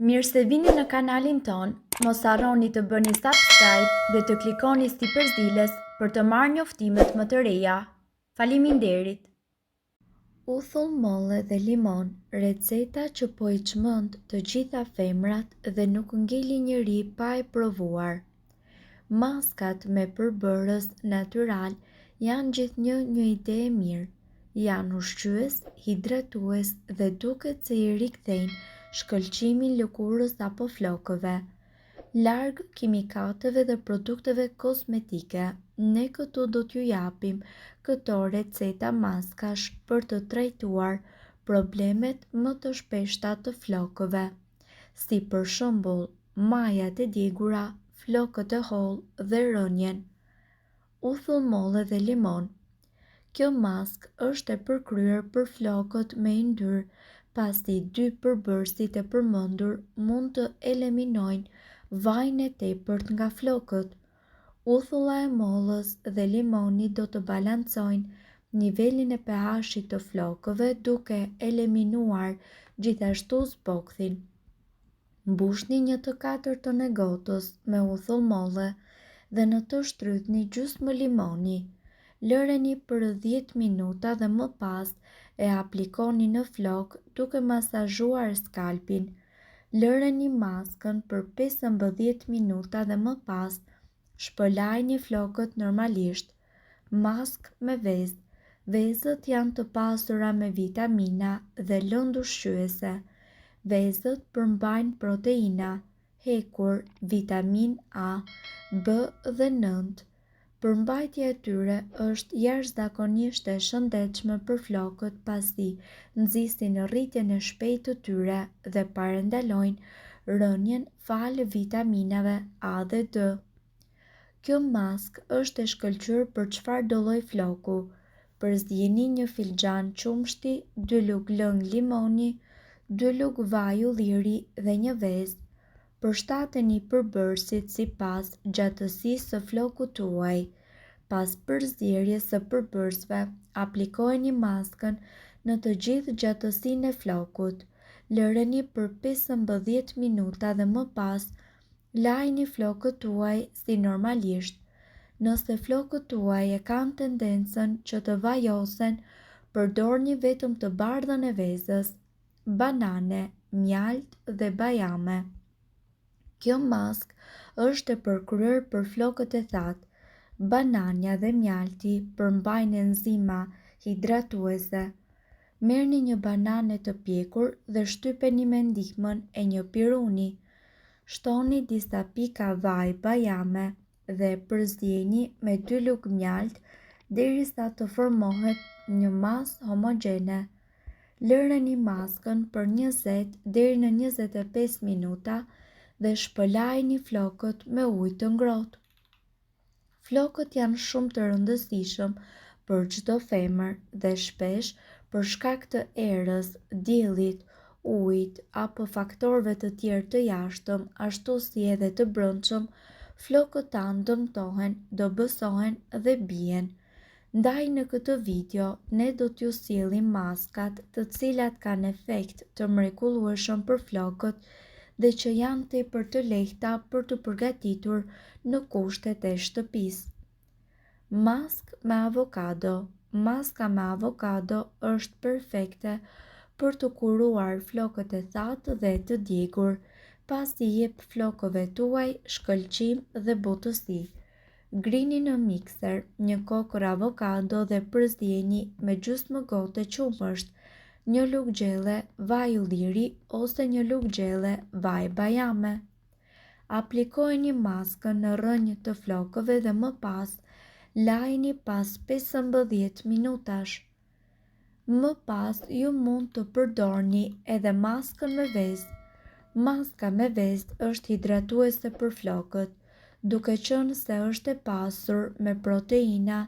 Mirë se vini në kanalin ton, mos harroni të bëni subscribe dhe të klikoni si përzdiles për të marrë njoftimet më të reja. Faleminderit! Uthull, molle dhe limon, receta që po i çmend të gjitha femrat dhe nuk ngeli njëri pa e provuar. Maskat me përbërës natyral janë gjithnjë një ide e mirë. Janë ushqyes, hidratues dhe duket se i rikthejnë shkëlqimin lëkurës apo flokëve. Larg kimikateve dhe produkteve kozmetike, ne këtu do t'ju japim këto receta maskash për të trajtuar problemet më të shpeshta të flokëve, si për shembull majat e djegura, flokët e hollë dhe rënjen. Uthull, molle dhe limon. Kjo mask është e përkryer për flokët me yndyrë, pasi dy përbërësit e përmendur mund të eliminojnë vajin e tepërt nga flokët. Uthulla e mollës dhe limoni do të balancojnë nivelin e pH-it të flokëve duke eliminuar gjithashtu zbokthin. Mbushni 1/4 të gotës me uthull molle dhe në të shtrydhni gjysmë limoni. Lëreni për 10 minuta dhe më pas e aplikoni në flok duke masazhuar skalpin. Lëreni maskën për 15 minuta dhe më pas shpëlajini flokët normalisht. Mask me vezë. Vezët janë të pasura me vitamina dhe lëndë ushqyese. Vezët përmbajnë proteina, hekur, vitamin A, B dhe 9. Përmbajtja e tyre është jashtëzakonisht e shëndetshme për flokët pasi nxisin rritjen e shpejtë të tyre dhe parandalojnë rënjen falë vitaminave A dhe D. Kjo mask është e shkëlqyer për çfarëdo lloj floku. Përzieni 1 filxhan qumshti, 2 lugë lëng limoni, 2 lugë vaj ulliri dhe 1 vezë. Përshtateni përbërësit sipas gjatësisë së flokut tuaj. Pas përzierjes së përbërësve, aplikojeni maskën në të gjithë gjatësinë e flokut. Lëreni për 15 minuta dhe më pas lajini flokët tuaj si normalisht. Nëse flokët tuaj e kanë tendencën që të vajosen, përdorni vetëm të bardhën e vezës, banane, mjalt dhe bajame. Kjo mask është e përkryer për flokët e thatë. Banania dhe mjalti përmbajnë enzima hidratuese. Merrni 1 banane të pjekur dhe shtypeni me ndihmën e 1 piruni. Shtoni disa pika vaj bajame dhe përzieni me 2 lugë mjalt derisa të formohet një masë homogjene. Lëreni maskën për 20 deri në 25 minuta dhe shpëlajini flokët me ujë të ngrohtë. Flokët janë shumë të rëndësishëm për çdo femër dhe shpesh për shkak të erës, diellit, ujit apo faktorëve të tjerë të jashtëm, ashtu si edhe të brendshëm, flokët tanë dëmtohen, dobësohen dhe bien. Ndaj në këtë video ne do t'ju sjellim maskat të cilat kanë efekt të mrekullueshëm për flokët dhe që janë tepër të lehta për të përgatitur në kushtet e shtëpisë. Mask me avokado. Maska me avokado është perfekte për të kuruar flokët e thatë dhe të djegur, pasi jep flokëve tuaj shkëlqim dhe butësi. Grini në mikser 1 kokër avokado dhe përzieni me gjysmë gote qumësht, 1 lugë gjelle vaj ulliri ose 1 lugë gjelle vaj bajame. Aplikojeni maskën në rrënjë të flokëve dhe më pas lajini pas 15 minutash. Më pas ju mund të përdorni edhe maskën me vezë. Maska me vezë është hidratuese për flokët. Duke qenë se është e pasur me proteina,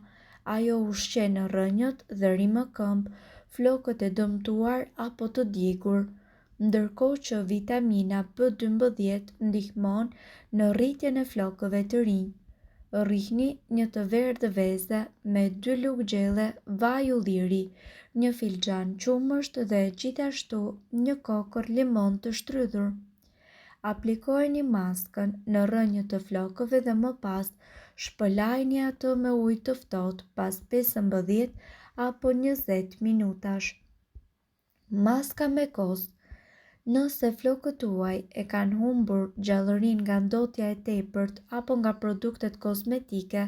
ajo ushqen rrënjët dhe rrimëkëmbë, flokët e dëmtuar apo të djegur, ndërkohë që vitamina B12 ndihmon në rritjen e flokëve të rinj. Rrihni 1 të verdhë veze me 2 lugë gjelle vaj ulliri, 1 filxhan qumësht dhe gjithashtu 1 kokër limon të shtrydhur. Aplikojeni maskën në rrënjë të flokëve dhe më pas shpëlajini ato me ujë të ftohtë pas 15 apo 20 minutash. Maska me kos. Nëse flokët tuaj e kanë humbur gjallërinë nga ndotja e tepërt apo nga produktet kozmetike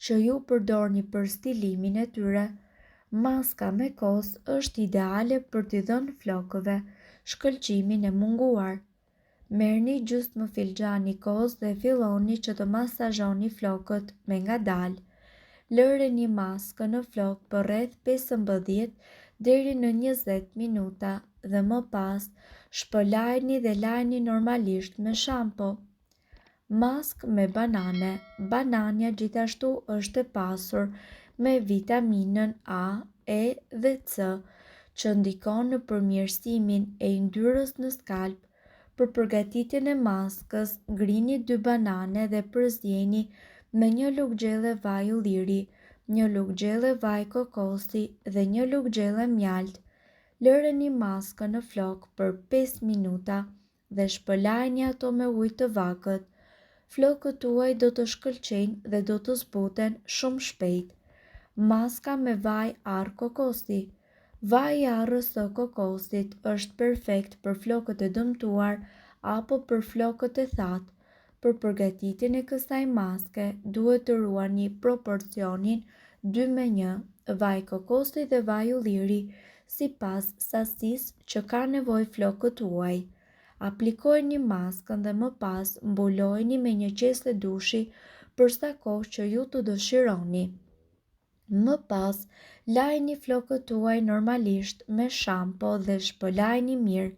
që ju përdorni për stilimin e tyre, maska me kos është ideale për t'i dhënë flokëve shkëlqimin e munguar. Merrni gjysmë filxhani kos dhe filloni që të masazhoni flokët me ngadalë. Lëreni maskën në flokë për rreth 15 deri në 20 minuta dhe më pas shpëlajni dhe lajni normalisht me shampo. Maskë me banane. Banania gjithashtu është e pasur me vitaminën A, E dhe C, që ndikon në përmirësimin e yndyrës në skalp. Për përgatitjen e maskës, ngrini 2 banane dhe përzjeni me 1 lugë gjelle vaj ulliri, 1 lugë gjelle vaj kokosi dhe 1 lugë gjelle mjalt. Lëreni maskën në flokë për 5 minuta dhe shpëlajni ato me ujë të vakët. Flokët tuaj do të shkëlqejnë dhe do të zbuten shumë shpejt. Maska me vaj arr kokosi. Vaji i arrës së kokosit është perfekt për flokët e dëmtuar apo për flokët e thatë. Për përgatitjen e kësaj maske, duhet të ruani proporcionin 2:1 vaj kokosi dhe vaj ulliri, sipas sasisë që ka nevojë flokët tuaj. Aplikojeni maskën dhe më pas mbulojeni me një qesë dushi për sa kohë që ju të dëshironi. Më pas, lajni flokët tuaj normalisht me shampo dhe shpëlajni mirë.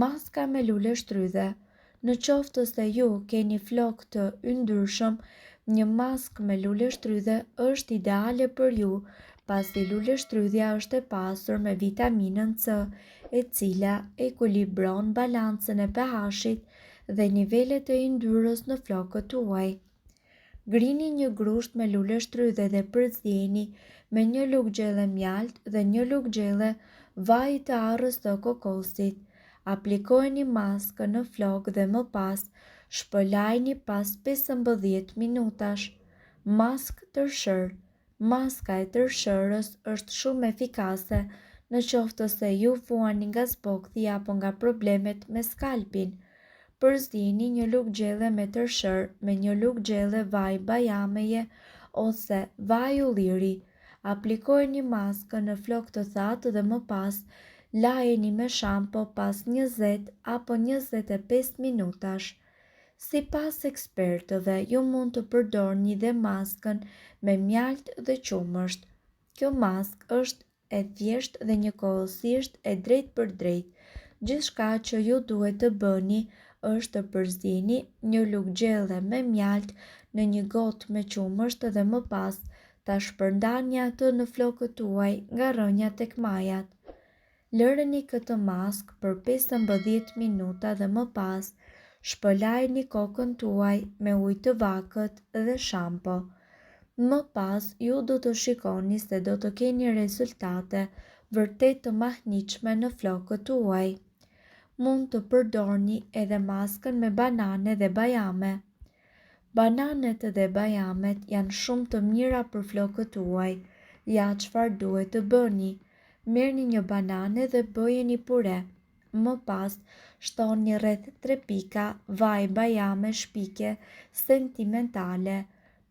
Maska me lule shtrydhe. Në qoftë se ju keni flokë të yndyrshëm, një maskë me lule shtrydhe është ideale për ju, pasi lule shtrydhja është e pasur me vitaminën C, e cila ekuilibron balancën e pH-it dhe nivelet e yndyrës në flokët tuaj. Ngrini një grusht me lule shtrydhe dhe përzjeni me 1 lugë gjelle mjalt dhe 1 lugë gjelle vaj të arrës së kokosit. Aplikojeni maskën në flokë dhe më pas shpëlajni pas 15 minutash. Maskë tërshër. Maska e tërshërës është shumë efikase në qoftë se ju vuani nga zbokthi apo nga problemet me skalpin. Përzjeni 1 lugë gjelle me tërshër me 1 lugë gjelle vaj bajameje ose vaj ulliri. Aplikojeni maskën në flokë të thatë dhe më pas lajeni me shampo pas 20 apo 25 minutash. Sipas ekspertëve, ju mund të përdorni dhe maskën me mjalt dhe qumësht. Kjo maskë është e thjeshtë dhe njëkohësisht e drejtë për drejtë. Gjithçka që ju duhet të bëni është të përzjeni 1 lugë gjelle me mjalt në një gotë me qumësht dhe më pas ta shpërndani atë në flokët tuaj nga rrënja tek majat. Lëreni këtë maskë për 15 minuta dhe më pas shpëlajni kokën tuaj me ujë të vakët dhe shampo. Më pas ju do të shikoni se do të keni rezultate vërtet të mahnitshme në flokët tuaj. Mund të përdorni edhe maskën me banane dhe bajame. Bananet dhe bajamet janë shumë të mira për flokët tuaj. Ja çfarë duhet të bëni. Merrni një banane dhe bëjeni pure. Më pas, shtoni rreth 3 pika vaj bajame shpike sentimentale.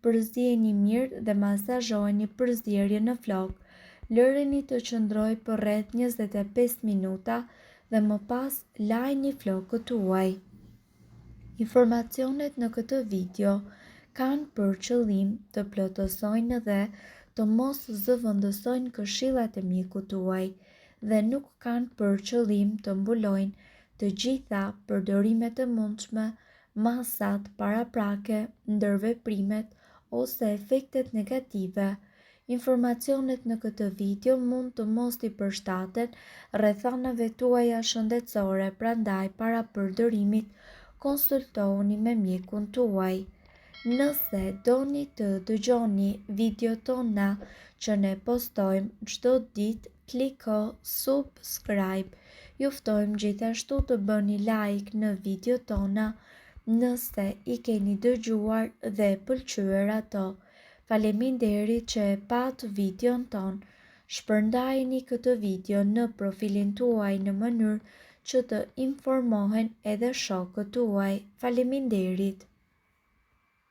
Përzjeni mirë dhe masazhojeni përzierjen në flokë. Lëreni të qëndrojë për rreth 25 minuta dhe më pas lajni flokët tuaj. Informacionet në këtë video kanë për qëllim të plotësojnë dhe të mos zëvendësojnë këshillat e mjekut tuaj dhe nuk kanë për qëllim të mbulojnë të gjitha përdorimet e mundshme, masat paraprake, ndërveprimet ose efektet negative. Informacionet në këtë video mund të mos i përshtaten rrethanave tuaja shëndetësore, prandaj para përdorimit konsultohuni me mjekun tuaj. Nëse doni të dëgjoni video tona që ne postojmë çdo ditë, kliko subscribe. Ju ftojmë gjithashtu të bëni like në video tona nëse i keni dëgjuar dhe pëlqyer ato. Faleminderit që e pat videon ton. Shpërndajini këtë video në profilin tuaj në mënyrë që të informohen edhe shokët tuaj. Faleminderit.